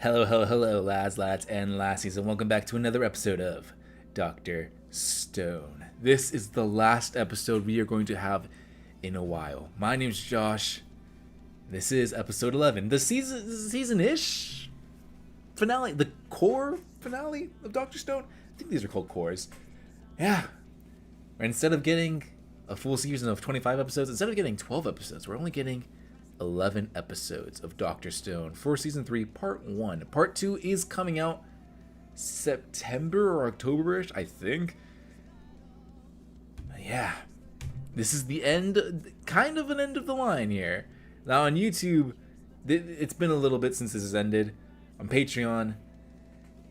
Hello, hello, hello, lads, and lassies, and welcome back to another episode of Dr. Stone. This is the last episode we are going to have in a while. My name's Josh. This is episode 11, the season-ish finale, the core finale of Dr. Stone. I think these are called cores. Yeah. Instead of getting a full season of 25 episodes, instead of getting 12 episodes, we're only getting 11 episodes of Dr. Stone for season 3, part 1. Part 2 is coming out September or October-ish, I think. Yeah, this is the end, kind of an end of the line here. Now on YouTube, it's been a little bit since this has ended. On Patreon,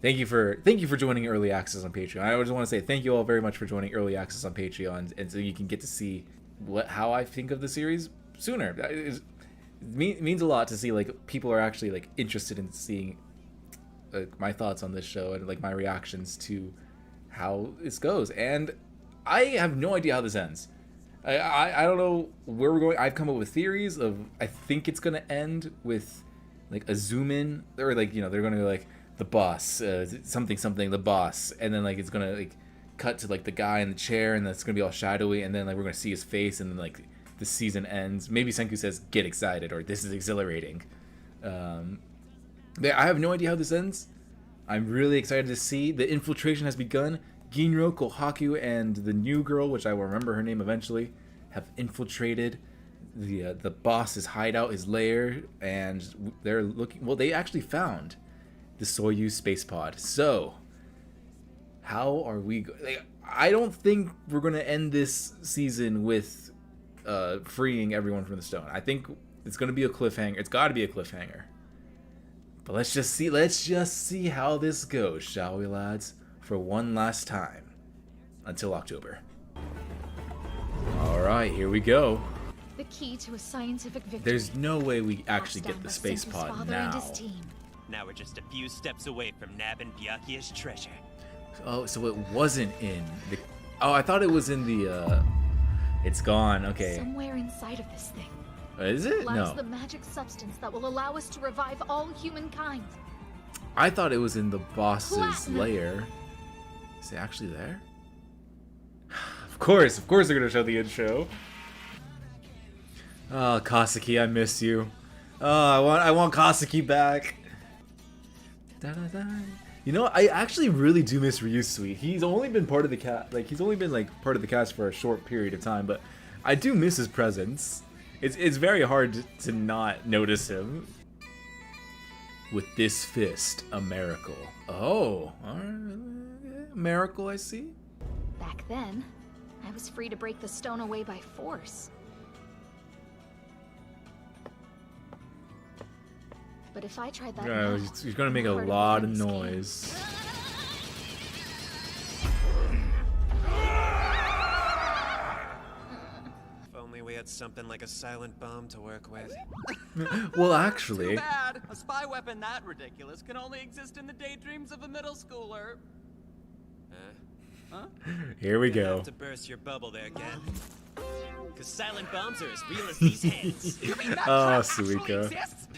thank you for joining Early Access on Patreon. I just want to say thank you all very much for joining Early Access on Patreon, and so you can get to see how I think of the series sooner. It means a lot to see like people are actually like interested in seeing my thoughts on this show and like my reactions to how this goes. And I have no idea how this ends. I don't know where we're going. I've come up with theories of I think it's gonna end with like a zoom in, or like, you know, they're gonna go like the boss, something the boss, and then like it's gonna like cut to like the guy in the chair, and that's gonna be all shadowy, and then like we're gonna see his face, and then like the season ends. Maybe Senku says get excited, or this is exhilarating. I have no idea how this ends. I'm really excited to see. The infiltration has begun. Ginro, Kohaku, and the new girl, which I will remember her name eventually, have infiltrated the boss's hideout, his lair, and they're looking. Well, they actually found the Soyuz space pod. So, how are we? I don't think we're gonna end this season with freeing everyone from the stone. I think it's gonna be a cliffhanger. It's got to be a cliffhanger. But let's just see. Let's just see how this goes, shall we, lads? For one last time, until October. All right, here we go. The key to a scientific victory. There's no way we actually get the space pod now. Now we're just a few steps away from nabbing Byakuya's treasure. Oh, so it wasn't in the... Oh, I thought it was in the... It's gone, okay. Somewhere inside of this thing. Is it? Lies No. the magic substance that will allow us to revive all humankind. I thought it was in the boss's Platinum. lair. Is it actually there? Of course they're gonna show the intro. Oh, Kaseki, I miss you. Oh, I want Kaseki back. Da, da, da. You know, I actually really do miss Ryusui. He's only been part of the cast, like he's only been like part of the cast for a short period of time, but I do miss his presence. It's very hard to not notice him. With this fist, a miracle. Oh, all right. Miracle, I see. Back then, I was free to break the stone away by force. But if I tried that now, he's gonna make a lot of noise. If only we had something like a silent bomb to work with. Well, actually... Too bad. A spy weapon that ridiculous can only exist in the daydreams of a middle schooler. Huh? Here we You'll go. have to burst your bubble there, Ken. Because silent bombs are as real as these hands. You mean that Oh, crap actually Suika. exists?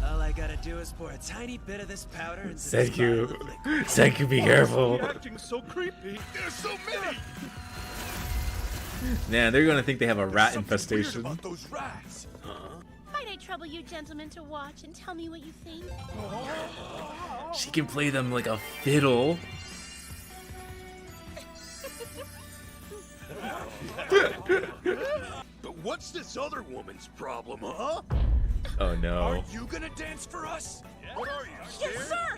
All I gotta do is pour a tiny bit of this powder into Thank this you. bottle of liquid. Thank you, be careful. You're acting so creepy. There's so many. Man, they're gonna think they have a rat Something infestation. weird about those rats. Might I trouble you gentlemen to watch and tell me what you think? She can play them like a fiddle. But what's this other woman's problem, huh? Oh no. Aren't you gonna dance for us? What are you? Yes, sir!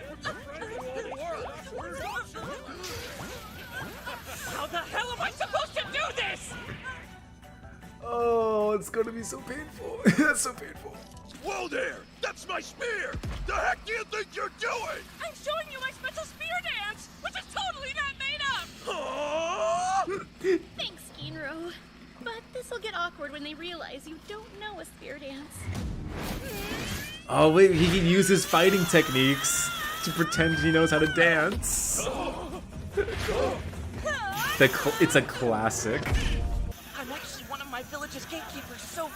How the hell am I supposed to do this? Oh, it's gonna be so painful. That's so painful. Whoa there! That's my spear! The heck do you think you're doing? I'm showing you my special spear dance, which is totally not made up! Huh? Thanks, Ginro. But this'll get awkward when they realize you don't know a spear dance. Oh wait, he can use his fighting techniques to pretend he knows how to dance. It's a classic. I'm actually one of my village's gatekeepers, so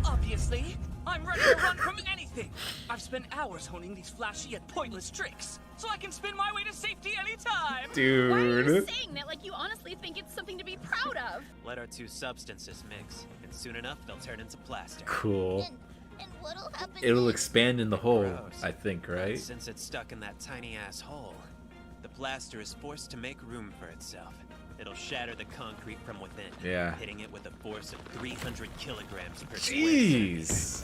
obviously I'm ready to run from anything. I've spent hours honing these flashy yet pointless tricks, so I can spin my way to safety anytime. Why are you Dude. saying that like you honestly think it's something to be proud of? Let our two substances mix, and soon enough they'll turn into plaster. Cool. And what'll happen It'll then? expand in the hole, Gross. I think, right? Since it's stuck in that tiny ass hole, the plaster is forced to make room for itself. It'll shatter the concrete from within, Yeah. hitting it with a force of 300 kilograms per square Jeez.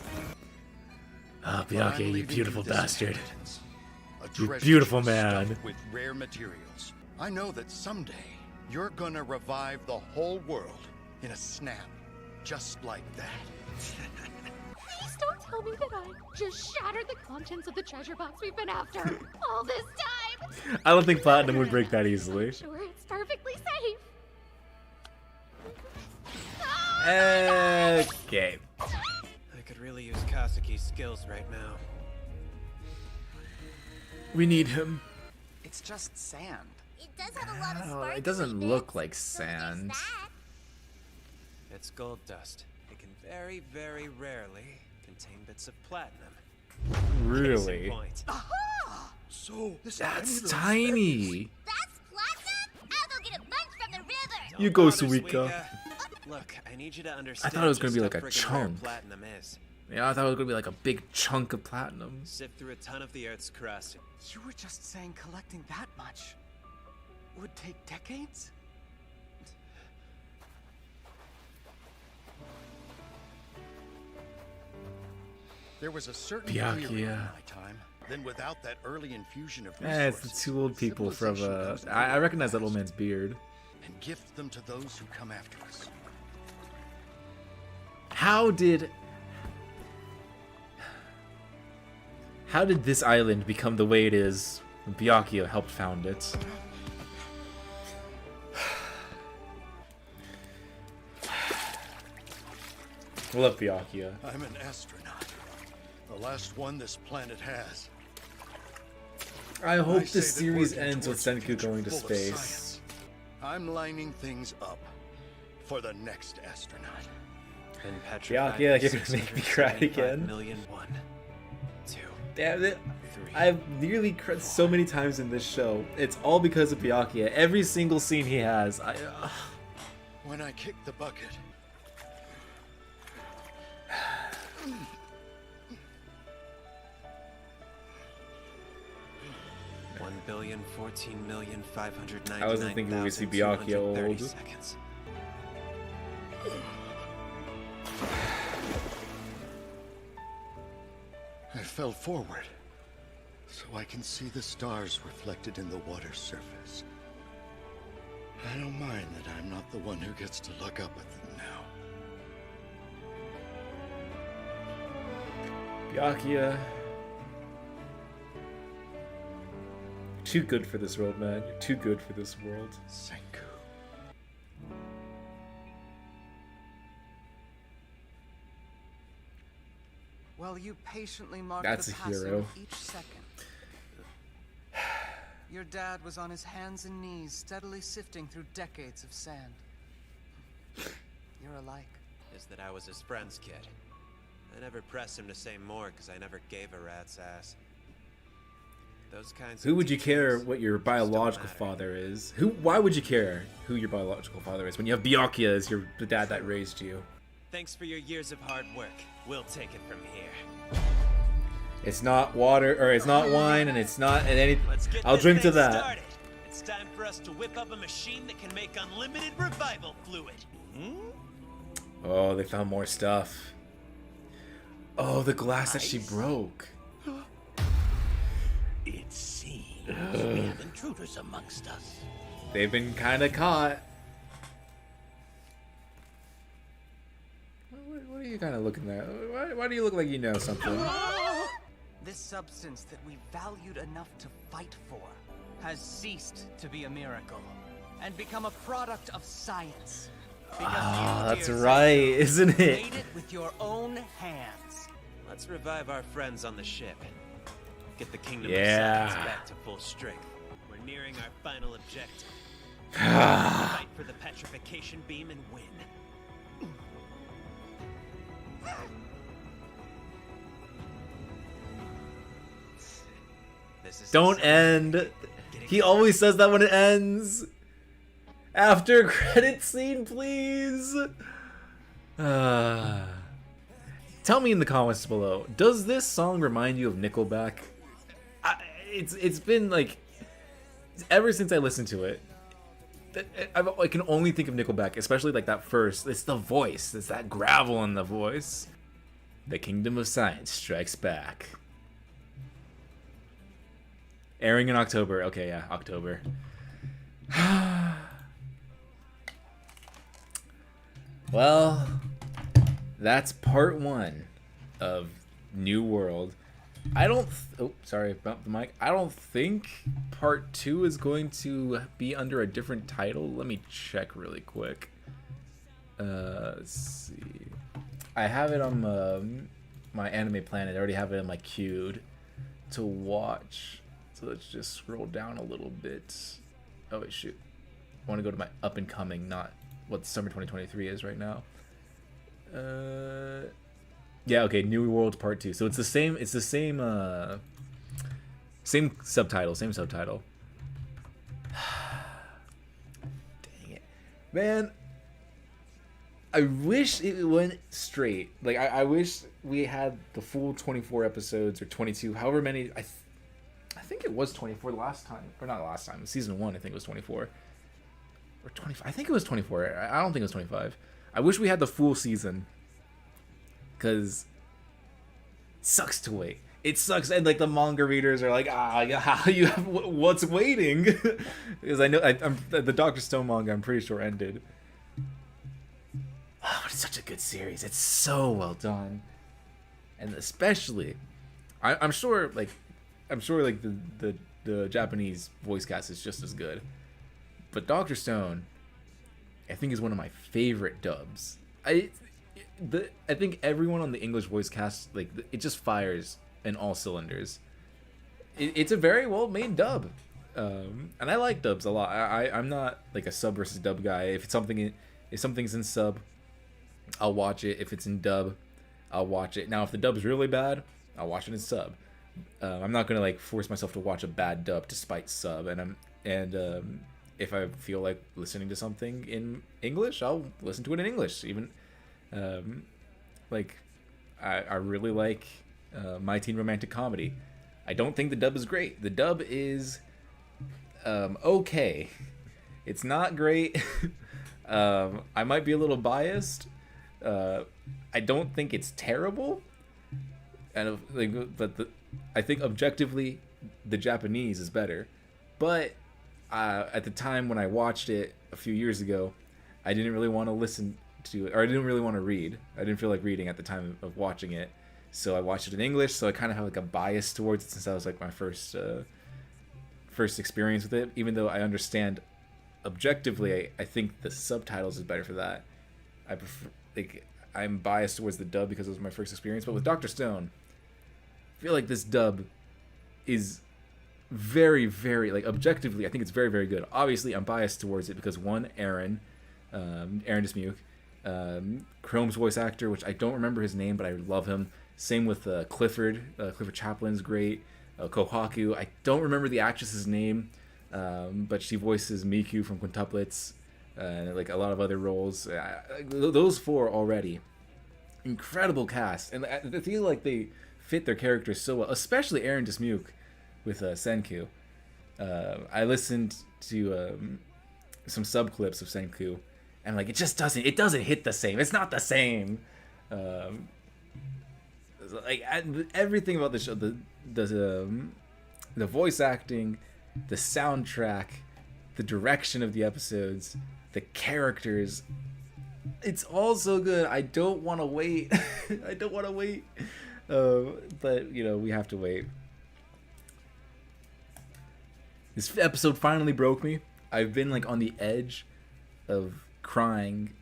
Ah, I'm Byakuya, you leaving beautiful this bastard. inheritance. A You treasure beautiful chest man. stuffed with rare materials. I know that someday you're gonna revive the whole world in a snap, just like that. Please don't tell me that I just shattered the contents of the treasure box we've been after all this time. I don't think Platinum would break that easily. I'm sure it's perfectly safe. Okay. I could really use Kazuki's skills right now. We need him. It's just sand. It does have a lot of Oh, sparkly it doesn't bits, look like so there's sand. that. It's gold dust. It can very, very rarely contain bits of platinum. Really? Case in point. So this That's tiny little tiny. That's platinum? I'll go get a bunch from the river. You Don't go, bother, Suika. Look, I need you to understand. thought it was gonna just be how like a friggin' rare chunk. Platinum is. Yeah, I thought it was gonna be like a big chunk of platinum. Sift through a ton of the Earth's crust. You were just saying collecting that much would take decades? There was a certain Byakuya. theory in my time. Then without that early infusion of Eh, it's the resources, two old people from civilization goes I into recognize that the old past man's beard. and gift them to those who come after us. How did this island become the way it is when Byakuya helped found it? I love Byakuya. I'm an astronaut. The last one this planet has. I I hope say this that series working ends with towards a Senku future going to full of space. science, I'm lining things up for the next astronaut. Been petrified Byakuya, for you're gonna make me cry 675 again. million. 1, 2, Damn it. 3. I've nearly cried so many times in this show. It's all because of Byakuya. Every single scene he has. When I kick the bucket, I wasn't thinking we'd see Byakuya old. Seconds. I fell forward, so I can see the stars reflected in the water's surface. I don't mind that I'm not the one who gets to look up at them now. Byakuya. Too good for this world, man. You're too good for this world. Senku. Well, you patiently marked That's the a passing hero. of each second. Your dad was on his hands and knees, steadily sifting through decades of sand. You're alike. Is that I was his friend's kid. I never pressed him to say more because I never gave a rat's ass. Those kinds Who of would you care details what your just don't biological matter. father is? Why would you care who your biological father is when you have Byakuya as the dad that raised you? Thanks for your years of hard work. We'll take it from here. It's not water, or it's not wine, and it's not any. Let's get I'll this drink to thing that. started. It's time for us to whip up a machine that can make unlimited revival fluid. Oh, they found more stuff. Oh, the glass that she broke. It seems we have intruders amongst us. They've been kind of caught. What are you kind of looking at? Why do you look like you know something? This substance that we valued enough to fight for has ceased to be a miracle and become a product of science. Because Ah, you, that's dear right, Senku, isn't it? made it with your own hands. Let's revive our friends on the ship. Get the kingdom Yeah. of science back to full strength. We're nearing our final objective. Fight for the petrification beam and win. This is Don't end. He always says that when it ends. After credit scene, please. Tell me in the comments below. Does this song remind you of Nickelback? It's been like ever since I listened to it. I can only think of Nickelback, especially like that first. It's the voice. It's that gravel in the voice. The Kingdom of Science Strikes Back. Airing in October. Okay, yeah, October. Well, that's part 1 of New World. I don't... oh, sorry, bumped the mic. I don't think part 2 is going to be under a different title. Let me check really quick. Let's see. I have it on my Anime Planet. I already have it in my queued to watch. So let's just scroll down a little bit. Oh, wait, shoot. I want to go to my up and coming, not what summer 2023 is right now. Yeah, okay, New World Part 2. So it's the same same subtitle. Dang it. Man, I wish it went straight. Like I wish we had the full 24 episodes or 22, however many. I think it was 24 last time, or not last time. Season 1, I think it was 24 or 25. I think it was 24. I don't think it was 25. I wish we had the full season, because it sucks to wait. It sucks, and like the manga readers are like, how you have what's waiting? Because I know I'm the Dr. Stone manga. I'm pretty sure ended. Oh, it's such a good series. It's so well done, and especially, I'm sure like the Japanese voice cast is just as good, but Dr. Stone, I think, is one of my favorite dubs. I think everyone on the English voice cast, like, it just fires in all cylinders. It's a very well made dub, and I like dubs a lot. I'm not like a sub versus dub guy. If something's in sub, I'll watch it. If it's in dub, I'll watch it. Now, if the dub's really bad, I'll watch it in sub. I'm not gonna like force myself to watch a bad dub despite sub, and if I feel like listening to something in English, I'll listen to it in English. Even like I really like My Teen Romantic Comedy. I don't think the dub is great. The dub is okay. It's not great. I might be a little biased. I don't think it's terrible. And I think objectively the Japanese is better. But at the time when I watched it a few years ago, I didn't really want to listen to it, or I didn't really want to read. I didn't feel like reading at the time of watching it, so I watched it in English. So I kind of have like a bias towards it, since that was like my first experience with it. Even though I understand objectively, I think the subtitles is better for that. I prefer, like, I'm biased towards the dub because it was my first experience. But with Dr. Stone, I feel like this dub is very, very, like, objectively, I think it's very, very good. Obviously, I'm biased towards it because, one, Aaron Dismuke, Chrome's voice actor, which I don't remember his name, but I love him. Same with Clifford. Clifford Chaplin's great. Kohaku, I don't remember the actress's name, but she voices Miku from Quintuplets, and like a lot of other roles. Those four already, incredible cast, and I feel like they fit their characters so well, especially Aaron Dismuke with Senku. I listened to some sub clips of Senku, and like it doesn't hit the same. It's not the same. Like everything about the show, the voice acting, the soundtrack, the direction of the episodes, the characters, it's all so good. I don't want to wait. I don't want to wait. But you know, we have to wait. This episode finally broke me. I've been like on the edge of crying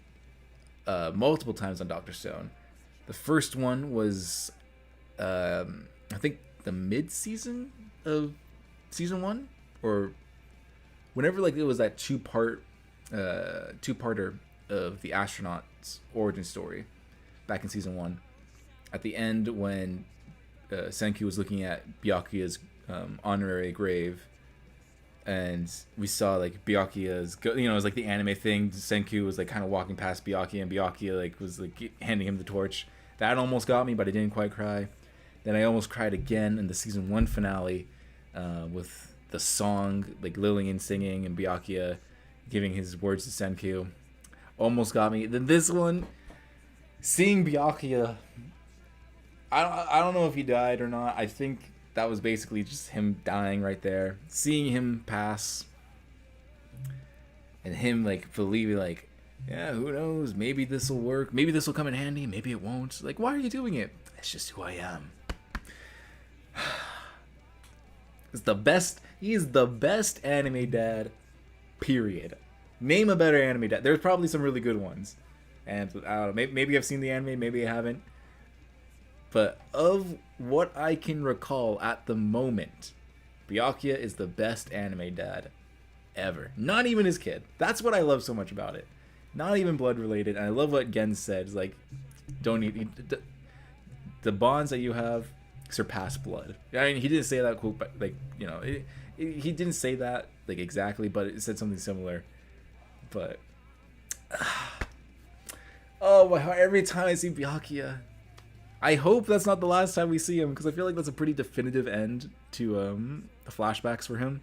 multiple times on Dr. Stone. The first one was I think the mid-season of season 1, or whenever like it was that two-parter of the astronaut's origin story back in season 1. At the end, when Senku was looking at Byakuya's honorary grave, and we saw like Byakuya's, it was like the anime thing. Senku was like kind of walking past Byakuya, and Byakuya like was like handing him the torch. That almost got me, but I didn't quite cry. Then I almost cried again in the season 1 finale with the song, like Lillian singing and Byakuya giving his words to Senku. Almost got me. Then this one, seeing Byakuya, I don't know if he died or not. I think that was basically just him dying right there. Seeing him pass, and him like believing like, yeah, who knows? Maybe this will work. Maybe this will come in handy. Maybe it won't. Like, why are you doing it? That's just who I am. It's the best. He's the best anime dad. Period. Name a better anime dad. There's probably some really good ones, and I don't know. Maybe I've seen the anime. Maybe I haven't. But of what I can recall at the moment, Byakuya is the best anime dad ever. Not even his kid. That's what I love so much about it. Not even blood related. And I love what Gen said. It's like, don't need the bonds that you have surpass blood. I mean, he didn't say that quote, but like, he didn't say that like exactly, but it said something similar. But oh my heart! Every time I see Byakuya, I hope that's not the last time we see him, because I feel like that's a pretty definitive end to the flashbacks for him.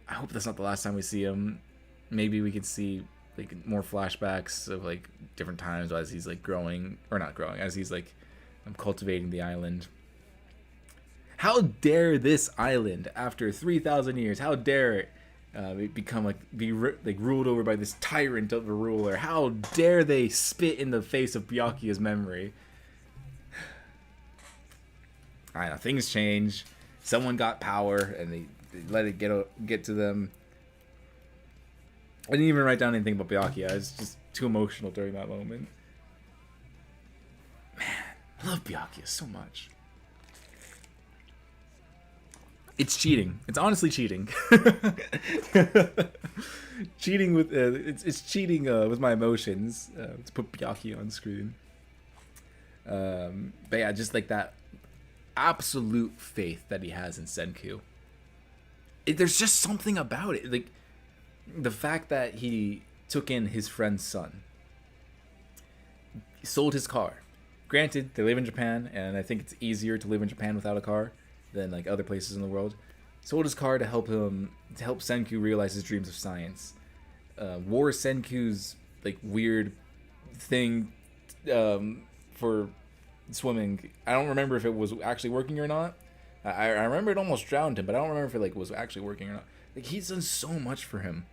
I hope that's not the last time we see him. Maybe we could see like more flashbacks of like different times as he's like growing, or not growing, as he's like cultivating the island. How dare this island, after 3,000 years, how dare it become be ruled over by this tyrant of a ruler? How dare they spit in the face of Byakuya's memory? I know, things change. Someone got power and they let it get to them. I didn't even write down anything about Byakuya. I was just too emotional during that moment. Man, I love Byakuya so much. It's cheating. It's honestly cheating. Cheating with it's cheating with my emotions to put Byakuya on screen. But yeah, just like that absolute faith that he has in Senku. There's just something about it, like the fact that he took in his friend's son. He sold his car. Granted, they live in Japan, and I think it's easier to live in Japan without a car than like other places in the world. Sold his car to help Senku realize his dreams of science. Wore Senku's like weird thing for swimming. I don't remember if it was actually working or not. I remember it almost drowned him, but I don't remember if it like was actually working or not. Like, he's done so much for him,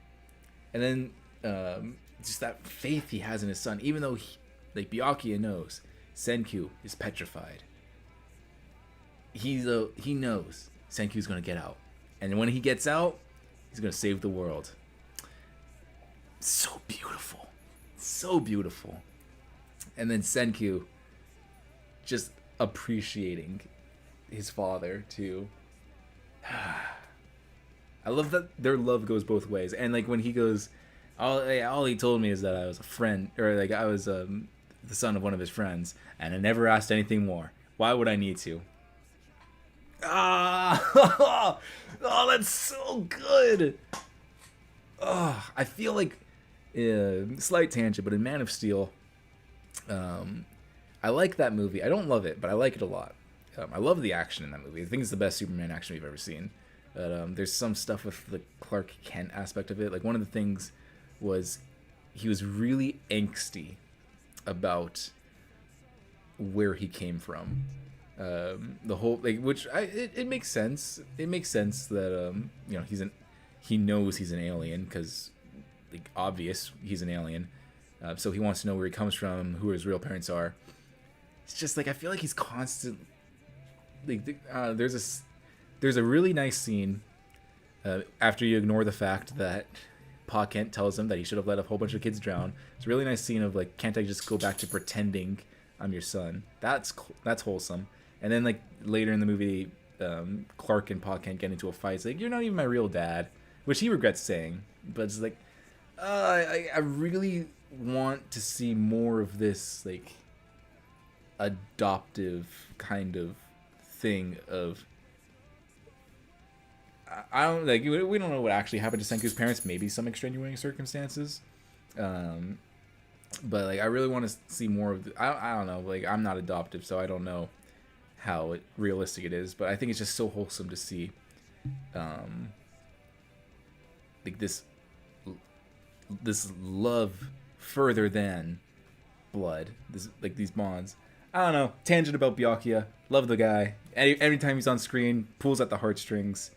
and then just that faith he has in his son, even though Byakuya knows Senku is petrified. He knows Senku's gonna get out, and when he gets out, he's gonna save the world. So beautiful, so beautiful. And then Senku just appreciating his father too. I love that their love goes both ways. And like when he goes, all he told me is that I was a friend, or like I was the son of one of his friends, and I never asked anything more. Why would I need to? Oh, that's so good. Oh, I feel like slight tangent, but in Man of Steel, I like that movie. I don't love it, but I like it a lot. I love the action in that movie. I think it's the best Superman action we've ever seen. But there's some stuff with the Clark Kent aspect of it. Like, one of the things was he was really angsty about where he came from. The whole which it makes sense. It makes sense that he knows he's an alien, because like obvious he's an alien. So he wants to know where he comes from, who his real parents are. It's just like I feel like he's constant. There's a really nice scene after you ignore the fact that Pa Kent tells him that he should have let a whole bunch of kids drown. It's a really nice scene of like, can't I just go back to pretending I'm your son? That's wholesome. And then like later in the movie, Clark and Pa Kent get into a fight. It's like, you're not even my real dad, which he regrets saying. But it's like, I really want to see more of this like adoptive kind of thing of I don't like. We don't know what actually happened to Senku's parents. Maybe some extenuating circumstances. But like, I really want to see more of. I don't know. Like, I'm not adoptive, so I don't know how realistic it is. But I think it's just so wholesome to see, like this love further than blood. This like these bonds. I don't know. Tangent about Byakuya. Love the guy. Every time he's on screen, pulls at the heartstrings.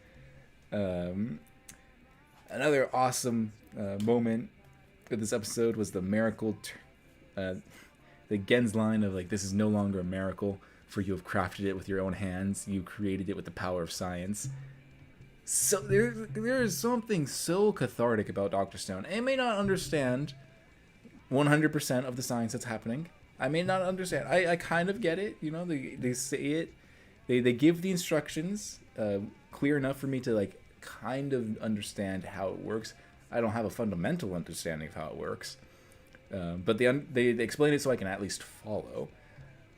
Another awesome moment of this episode was the miracle, the Gen's line of like, "This is no longer a miracle, for you have crafted it with your own hands. You created it with the power of science." So there is something so cathartic about Dr. Stone. I may not understand 100% of the science that's happening. I may not understand. I kind of get it. You know, they say it. They give the instructions clear enough for me to like kind of understand how it works. I don't have a fundamental understanding of how it works, but they explain it so I can at least follow.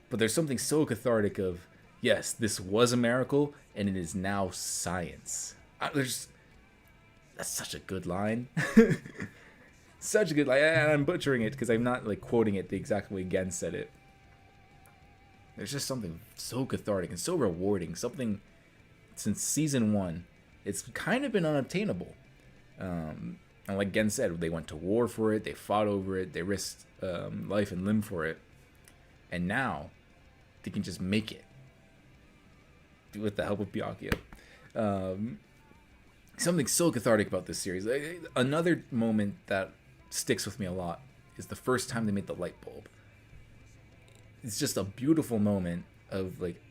But there's something so cathartic of, yes, this was a miracle and it is now science. That's such a good line. Such a good line. And I'm butchering it because I'm not like quoting it the exact way Gen said it. There's just something so cathartic and so rewarding. Something since season 1, it's kind of been unobtainable. And like Gen said, they went to war for it. They fought over it. They risked life and limb for it. And now they can just make it with the help of Byakuya. Something so cathartic about this series. Another moment that sticks with me a lot is the first time they made the light bulb. It's just a beautiful moment of like,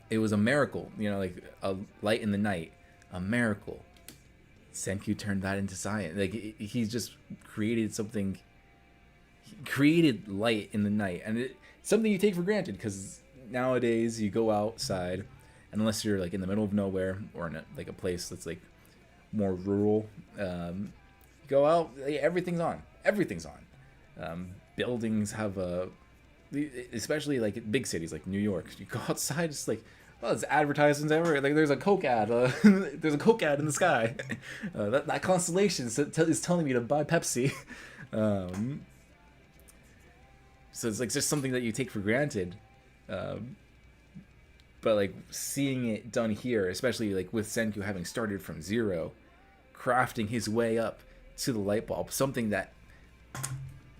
it was a miracle, you know, like a light in the night, a miracle. Senku turned that into science. Like, he's just created something. He created light in the night, and it's something you take for granted because nowadays you go outside, and unless you're like in the middle of nowhere or in like a place that's like more rural, you go out, everything's on. Everything's on. Buildings have especially like big cities like New York. You go outside, it's like, oh, there's advertisements everywhere. Like there's a Coke ad. There's a Coke ad in the sky. That constellation is telling me to buy Pepsi. So it's like just something that you take for granted. But like seeing it done here, especially like with Senku having started from zero, crafting his way up to the light bulb, something that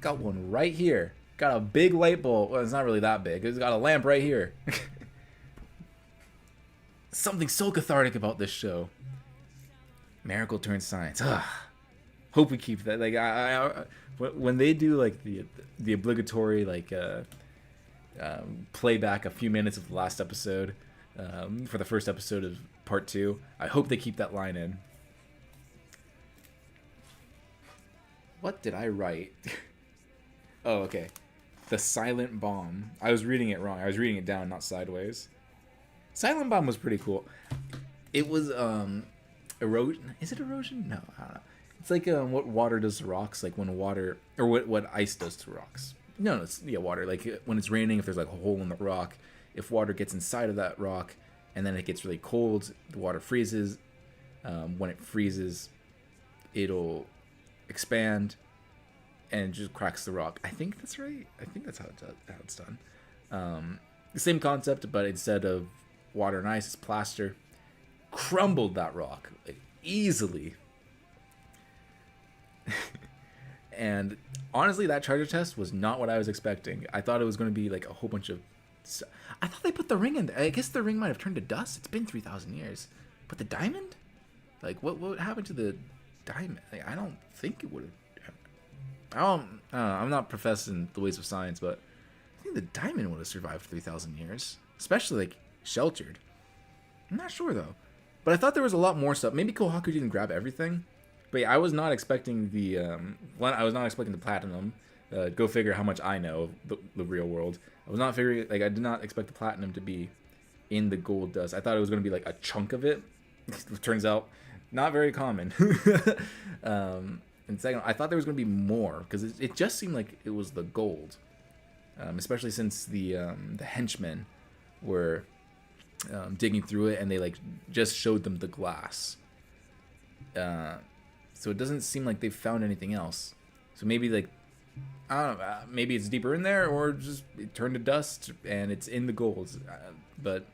got one right here. Got a big light bulb. Well, it's not really that big. It's got a lamp right here. Something so cathartic about this show. Miracle turns science. Hope we keep that. Like when they do like the obligatory like play back a few minutes of the last episode for the first episode of part 2. I hope they keep that line in. What did I write? Oh, okay. The silent bomb. I was reading it wrong. I was reading it down, not sideways. Silent bomb was pretty cool. It was erosion. Is it erosion? No, I don't know. It's like what water does to rocks, like when water, or what ice does to rocks. No, it's water. Like when it's raining, if there's like a hole in the rock, if water gets inside of that rock, and then it gets really cold, the water freezes. When it freezes, it'll expand and just cracks the rock. I think that's right. I think that's how it's done. The same concept, but instead of water and ice, it's plaster. Crumbled that rock like, easily. And honestly, that treasure chest was not what I was expecting. I thought it was going to be like a whole bunch of... I thought they put the ring in there. I guess the ring might have turned to dust. It's been 3,000 years. But the diamond? Like, what happened to the diamond? Like, I don't think it would have... I'm not professing the ways of science, but I think the diamond would have survived 3,000 years. Especially, like, sheltered. I'm not sure, though. But I thought there was a lot more stuff. Maybe Kohaku didn't grab everything. But yeah, I was not expecting the... I was not expecting the platinum. Go figure how much I know of the real world. I was not figuring... Like, I did not expect the platinum to be in the gold dust. I thought it was going to be, like, a chunk of it. It turns out, not very common. And second, I thought there was going to be more. Because it just seemed like it was the gold. Especially since the henchmen were digging through it, and they like just showed them the glass. So it doesn't seem like they've found anything else. So maybe like, I don't know, maybe it's deeper in there, or just it turned to dust and it's in the gold. But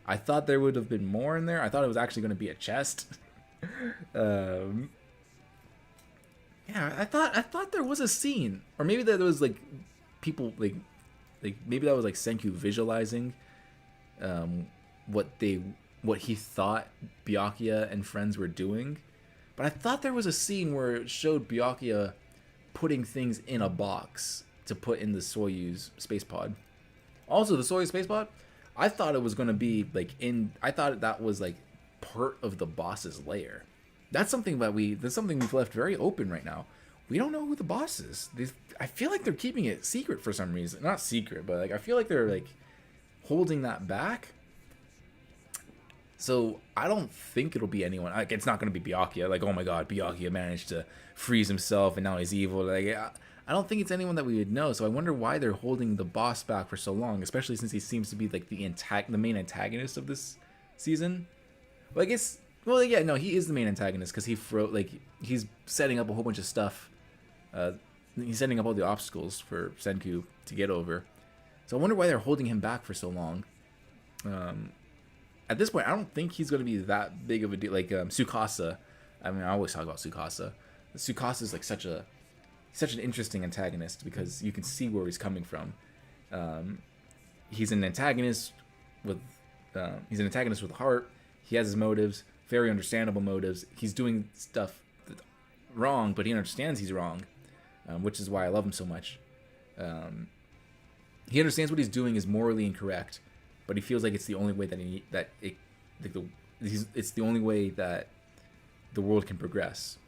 I thought there would have been more in there. I thought it was actually going to be a chest. Yeah, I thought there was a scene, or maybe that there was like people like maybe that was like Senku visualizing what he thought Byakuya and friends were doing. But I thought there was a scene where it showed Byakuya putting things in a box to put in the Soyuz space pod. Also, the Soyuz space pod, I thought it was going to be like I thought that was like part of the boss's lair. That's something we've left very open right now. We don't know who the boss is. I feel like they're keeping it secret for some reason. Not secret, but like I feel like they're like holding that back. So I don't think it'll be anyone. Like, it's not going to be Byakuya. Like, oh my god, Byakuya managed to freeze himself and now he's evil. Like, I don't think it's anyone that we would know. So I wonder why they're holding the boss back for so long, especially since he seems to be like the main antagonist of this season. Well, I guess. Well, yeah, no, he is the main antagonist because he's setting up a whole bunch of stuff. He's setting up all the obstacles for Senku to get over. So I wonder why they're holding him back for so long. At this point, I don't think he's going to be that big of a deal. Like Tsukasa, I mean, I always talk about Tsukasa. Tsukasa is like such an interesting antagonist because you can see where he's coming from. He's an antagonist with heart. He has his motives, very understandable motives. He's doing stuff wrong, but he understands he's wrong, which is why I love him so much. He understands what he's doing is morally incorrect, but he feels like it's the only way it's the only way that the world can progress.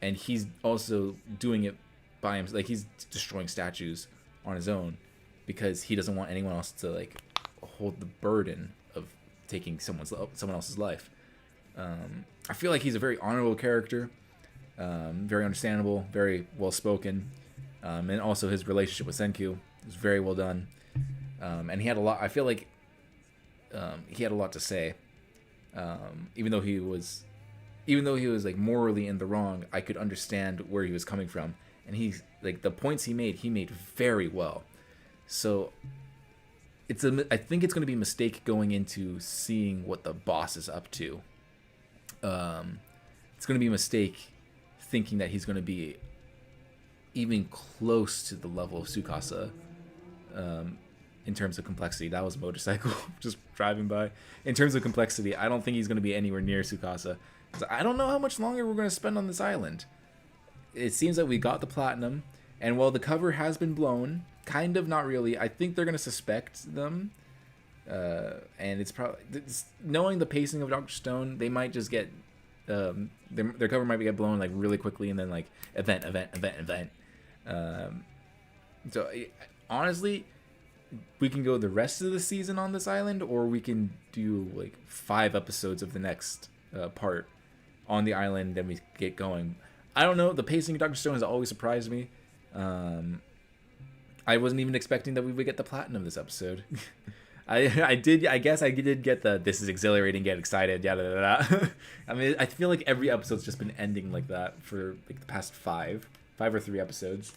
And he's also doing it by himself. Like, he's destroying statues on his own because he doesn't want anyone else to like hold the burden of taking someone else's life. I feel like he's a very honorable character, very understandable, very well spoken, and also his relationship with Senku is very well done. And he had a lot. I feel like he had a lot to say, even though he was like morally in the wrong. I could understand where he was coming from, and he's like the points he made very well. So I think it's going to be a mistake going into seeing what the boss is up to. It's going to be a mistake thinking that he's going to be even close to the level of Tsukasa in terms of complexity. That was a motorcycle just driving by. In terms of complexity, I don't think he's going to be anywhere near Tsukasa. I don't know how much longer we're going to spend on this island. It seems that we got the platinum, and while the cover has been blown, kind of, not really, I think they're going to suspect them. And it's probably, knowing the pacing of Dr. Stone, they might just get their cover might get blown like really quickly, and then like event. So honestly, we can go the rest of the season on this island, or we can do like 5 episodes of the next part on the island, then we get going. I don't know. The pacing of Dr. Stone has always surprised me. I wasn't even expecting that we would get the platinum this episode. I guess I did get the "this is exhilarating, get excited," yada yada. I mean, I feel like every episode's just been ending like that for like the past 5 or 3 episodes.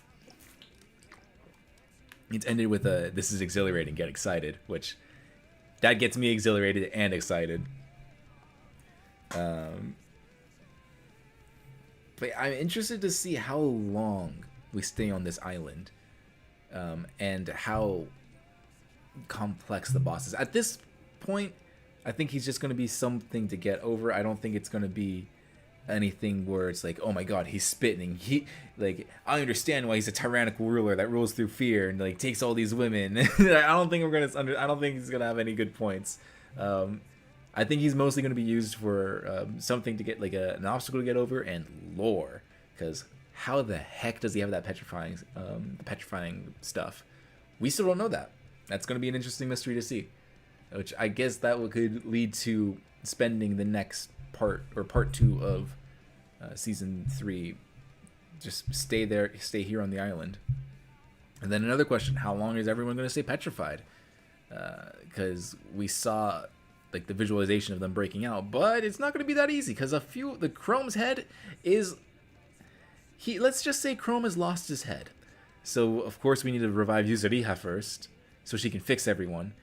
It's ended with a "this is exhilarating, get excited," which that gets me exhilarated and excited. But I'm interested to see how long we stay on this island, and how complex the boss is. At this point, I think he's just going to be something to get over. I don't think it's going to be anything where it's like, oh my god, he's spitting. I understand why he's a tyrannical ruler that rules through fear and like takes all these women. I don't think he's going to have any good points. I think he's mostly going to be used for something to get like an obstacle to get over, and lore, because how the heck does he have that petrifying stuff? We still don't know that. That's going to be an interesting mystery to see, which I guess that could lead to spending the next part part 2 of season 3 just stay here on the island. And then another question: how long is everyone going to stay petrified? Because we saw like the visualization of them breaking out, but it's not going to be that easy because the Chrome's head is let's just say Chrome has lost his head. So of course we need to revive Yuzuriha first so she can fix everyone.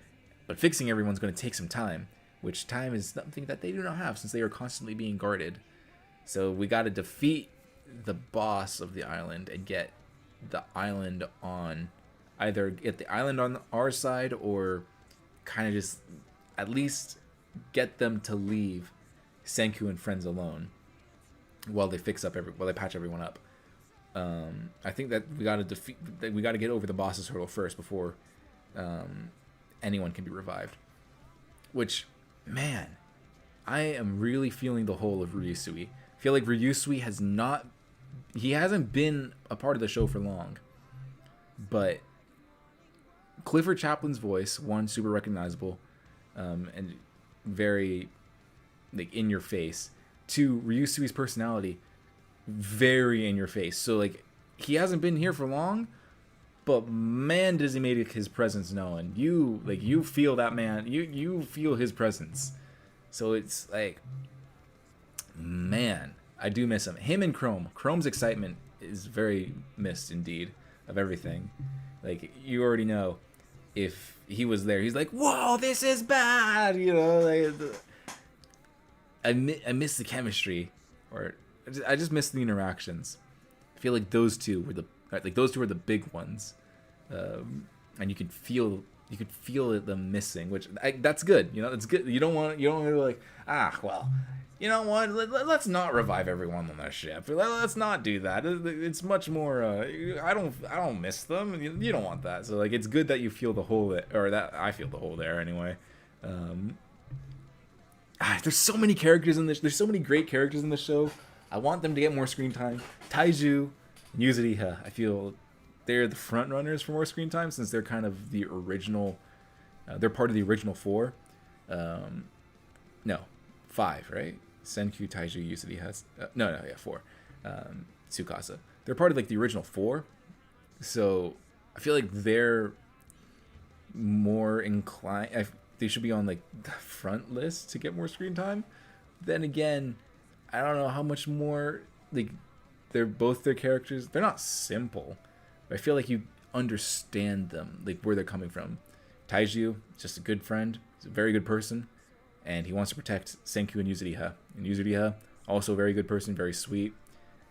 But fixing everyone's going to take some time, which time is something that they do not have since they are constantly being guarded. So we got to defeat the boss of the island and get the island on either get the island on our side or kind of just at least get them to leave Senku and friends alone while they while they patch everyone up. I think that we got to get over the boss's hurdle first before anyone can be revived. Which, man, I am really feeling the whole of Ryusui. I feel like Ryusui hasn't been a part of the show for long, but Clifford Chaplin's voice, one, super recognizable, and very like in your face. Two, Ryusui's personality, very in your face. So like he hasn't been here for long, but man, does he make his presence known. You feel that man. You feel his presence. So it's like, man, I do miss him. Him and Chrome. Chrome's excitement is very missed indeed of everything. Like you already know, if he was there, he's like, "Whoa, this is bad," you know. Like, I miss the chemistry, or I just miss the interactions. I feel like those two were the big ones, and you could feel them missing, which that's good. You know, it's good. You don't want to like, well, you know what? Let's not revive everyone on that ship. Let's not do that. It's much more. I don't miss them. You don't want that. So like, it's good that you feel the hole or that I feel the hole there anyway. There's so many characters in this. There's so many great characters in the show. I want them to get more screen time. Taiju and Yuzuriha, I feel they're the front runners for more screen time since they're kind of the original. They're part of the original 4. No, 5, right? Senku, Taiju, Yuzuriha. 4. Tsukasa. They're part of like the original 4. So I feel like they're more inclined. They should be on like the front list to get more screen time. Then again, I don't know how much more. Like their characters. They're not simple. But I feel like you understand them, like where they're coming from. Taiju, just a good friend. He's a very good person, and he wants to protect Senku and Yuzuriha. And Yuzuriha, also a very good person, very sweet,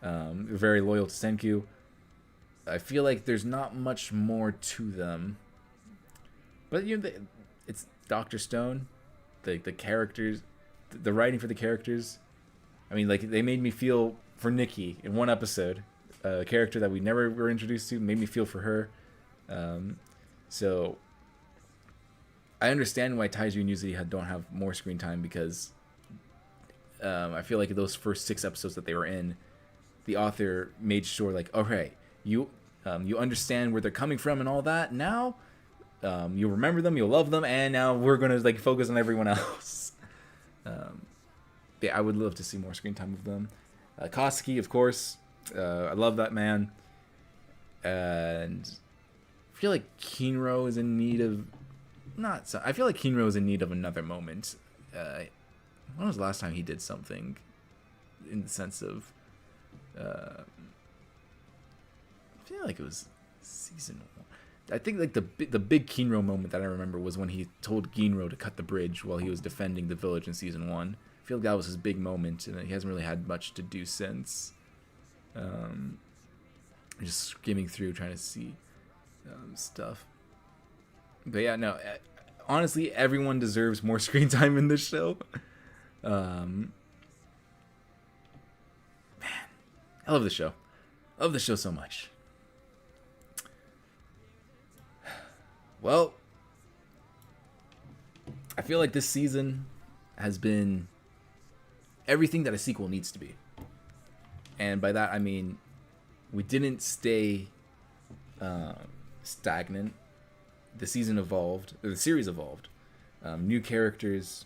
very loyal to Senku. I feel like there's not much more to them. But you know, it's Dr. Stone, the characters, the writing for the characters. I mean, like they made me feel for Nikki in one episode. A character that we never were introduced to, made me feel for her. So I understand why Taiju and Yuzuriha don't have more screen time because I feel like those first 6 episodes that they were in, the author made sure like, okay, you understand where they're coming from and all that. Now you'll remember them, you'll love them, and now we're gonna like focus on everyone else. Yeah, I would love to see more screen time of them. Kosuke, of course. I love that man, and I feel like Kinro is in need of I feel like Kinro is in need of another moment. When was the last time he did something in the sense of? I feel like it was season 1. I think like the big Kinro moment that I remember was when he told Ginro to cut the bridge while he was defending the village in season 1. I feel like that was his big moment, and he hasn't really had much to do since. Just skimming through trying to see stuff, but yeah, no, honestly everyone deserves more screen time in this show. Man, I love the show. So much. Well, I feel like this season has been everything that a sequel needs to be. And by that, I mean, we didn't stay stagnant. The season evolved, or the series evolved. New characters,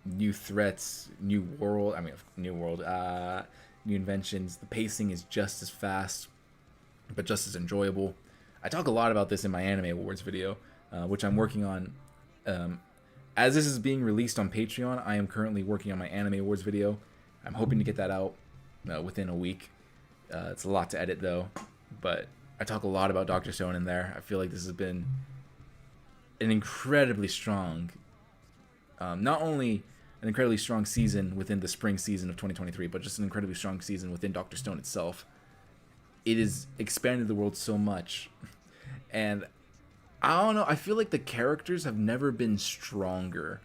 new threats, new world. New inventions. The pacing is just as fast, but just as enjoyable. I talk a lot about this in my Anime Awards video, which I'm working on As this is being released on Patreon, I am currently working on my Anime Awards video. I'm hoping to get that out within a week. It's a lot to edit though, but I talk a lot about Dr. Stone in there. I feel like this has been an incredibly strong, not only an incredibly strong season within the spring season of 2023, but just an incredibly strong season within Dr. Stone itself. It has expanded the world so much, and I don't know, I feel like the characters have never been stronger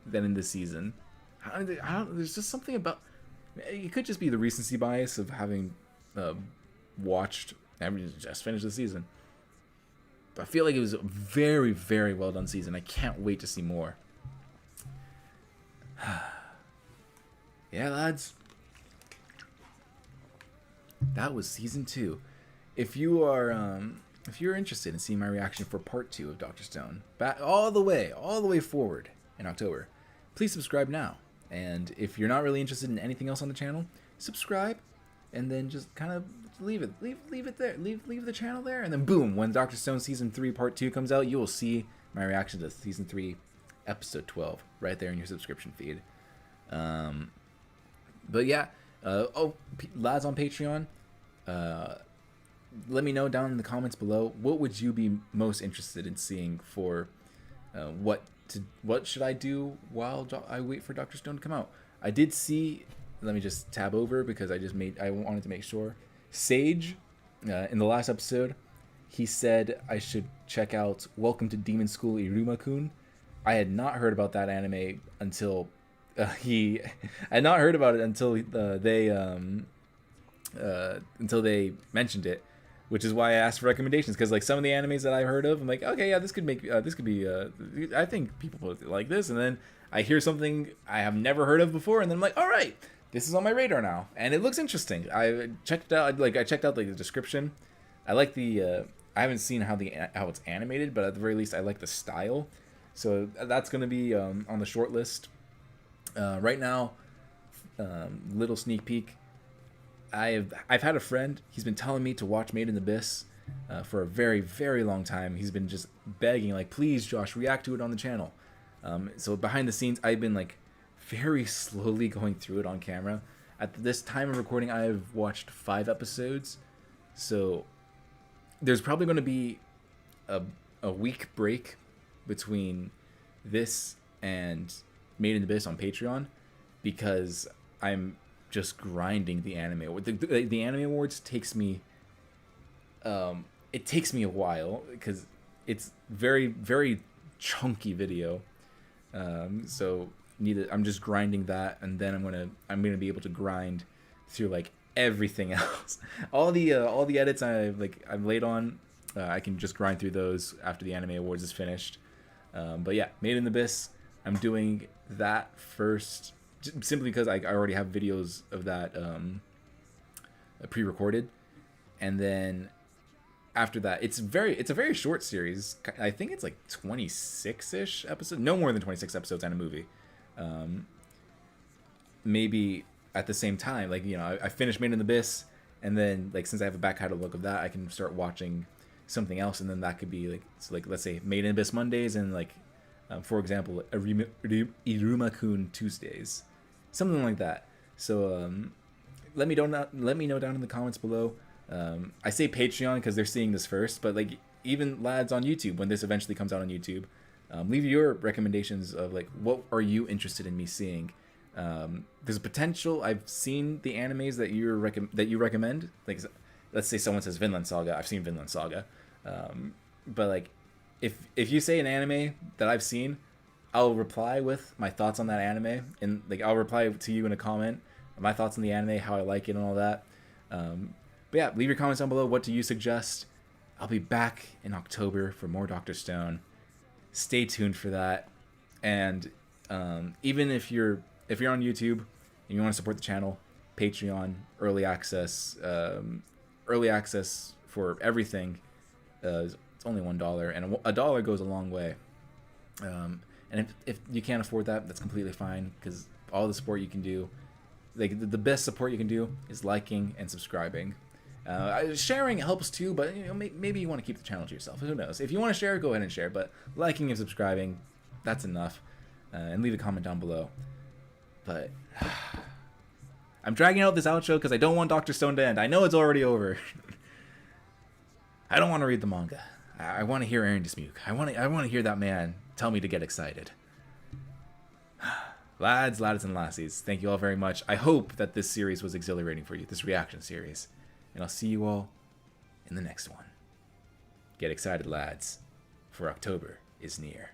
than in this season. There's just something about, it could just be the recency bias of having just finished the season. But I feel like it was a very, very well done season. I can't wait to see more. Yeah, lads. That was season 2. If you're interested in seeing my reaction for part 2 of Dr. Stone, back all the way forward in October, please subscribe now. And if you're not really interested in anything else on the channel, subscribe, and then just kind of leave it there, leave the channel there, and then boom, when Dr. Stone season 3 part 2 comes out, you will see my reaction to season 3 episode 12 right there in your subscription feed. But yeah, lads on Patreon, let me know down in the comments below, what would you be most interested in seeing for what should I do while I wait for Dr. Stone to come out? I did see, let me just tab over because I wanted to make sure. Sage, in the last episode, he said I should check out Welcome to Demon School Iruma-kun. I had not heard about that anime until I had not heard about it until they mentioned it, which is why I asked for recommendations, because like some of the animes that I heard of, I'm like, okay, yeah, this could be I think people would like this, and then I hear something I have never heard of before, and then I'm like, all right, this is on my radar now, and it looks interesting. I checked it out, I checked out the description. I like the I haven't seen how it's animated, but at the very least I like the style, so that's gonna be on the short list. Right now, little sneak peek. I've had a friend. He's been telling me to watch Made in Abyss for a very, very long time. He's been just begging, like, please, Josh, react to it on the channel. So behind the scenes, I've been like very slowly going through it on camera. At this time of recording, I have watched 5 episodes. So there's probably going to be a week break between this and Made in Abyss on Patreon, because I'm just grinding the anime. The Anime Awards takes me it takes me a while because it's very, very chunky video. So I'm just grinding that, and then I'm gonna be able to grind through like everything else. all the edits I've laid on, I can just grind through those after the Anime Awards is finished. But yeah, Made in Abyss, I'm doing that first, simply because I already have videos of that pre-recorded, and then after that, it's a very short series. I think it's like 26-ish episodes, no more than 26 episodes and a movie. Maybe at the same time, I finished Made in Abyss, and then since I have a back catalog of that, I can start watching something else, and then that could be let's say Made in Abyss Mondays, and for example, Iruma-kun Tuesdays, something like that. So let me know down in the comments below. I say Patreon because they're seeing this first, but even lads on YouTube, when this eventually comes out on YouTube, leave your recommendations of what are you interested in me seeing. There's a potential. I've seen the animes that you recommend. Let's say someone says Vinland Saga. I've seen Vinland Saga, but if you say an anime that I've seen, I'll reply with my thoughts on that anime, and I'll reply to you in a comment, my thoughts on the anime, how I like it, and all that. But yeah, leave your comments down below. What do you suggest? I'll be back in October for more Dr. Stone. Stay tuned for that. And even if you're on YouTube and you want to support the channel, Patreon, early access for everything. It's only $1, and a dollar goes a long way. And if you can't afford that, that's completely fine, because all the support you can do, the best support you can do is liking and subscribing. Sharing helps too, but maybe you want to keep the channel to yourself. Who knows? If you want to share, go ahead and share, but liking and subscribing, that's enough. and leave a comment down below. But I'm dragging out this outro because I don't want Dr. Stone to end. I know it's already over. I don't want to read the manga. I want to hear Aaron Dismuke. I want to hear that man tell me to get excited. Lads, and lassies, thank you all very much. I hope that this series was exhilarating for you, this reaction series. And I'll see you all in the next one. Get excited, lads, for October is near.